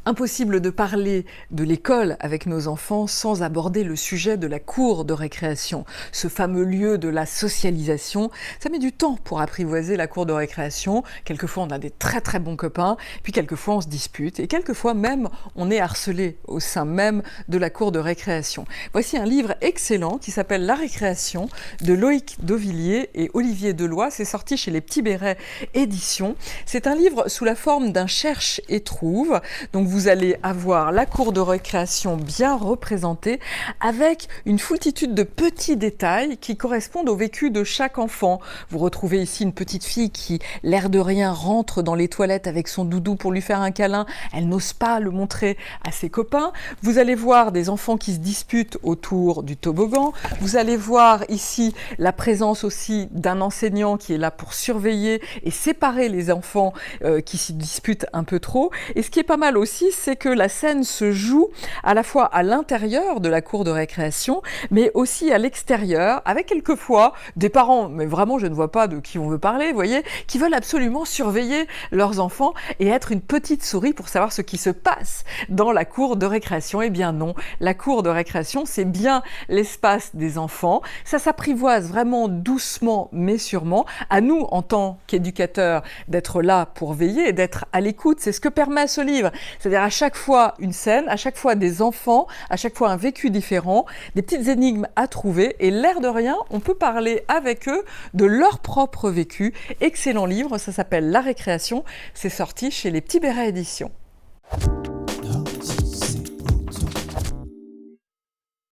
Impossible de parler de l'école avec nos enfants sans aborder le sujet de la cour de récréation. Ce fameux lieu de la socialisation, ça met du temps pour apprivoiser la cour de récréation. Quelquefois on a des très bons copains, puis quelquefois on se dispute et quelquefois même on est harcelé au sein même de la cour de récréation. Voici un livre excellent qui s'appelle La récréation de Loïc Dauvilliers et Olivier Deloy. C'est sorti chez les Petits Bérets Éditions. C'est un livre sous la forme d'un cherche et trouve. Donc vous allez avoir la cour de récréation bien représentée avec une foultitude de petits détails qui correspondent au vécu de chaque enfant. Vous retrouvez ici une petite fille qui, l'air de rien, rentre dans les toilettes avec son doudou pour lui faire un câlin. Elle n'ose pas le montrer à ses copains. Vous allez voir des enfants qui se disputent autour du toboggan. Vous allez voir ici la présence aussi d'un enseignant qui est là pour surveiller et séparer les enfants qui s'y disputent un peu trop. Et ce qui est pas mal aussi, c'est que la scène se joue à la fois à l'intérieur de la cour de récréation, mais aussi à l'extérieur, avec quelquefois des parents, mais vraiment je ne vois pas de qui on veut parler, vous voyez, qui veulent absolument surveiller leurs enfants et être une petite souris pour savoir ce qui se passe dans la cour de récréation. Eh bien non, la cour de récréation, c'est bien l'espace des enfants. Ça s'apprivoise vraiment doucement mais sûrement. À nous, en tant qu'éducateurs, d'être là pour veiller et d'être à l'écoute. C'est ce que permet ce livre. C'est-à-dire à chaque fois une scène, à chaque fois des enfants, à chaque fois un vécu différent, des petites énigmes à trouver et l'air de rien, on peut parler avec eux de leur propre vécu. Excellent livre, ça s'appelle La récréation, c'est sorti chez les Petits Bérets Éditions.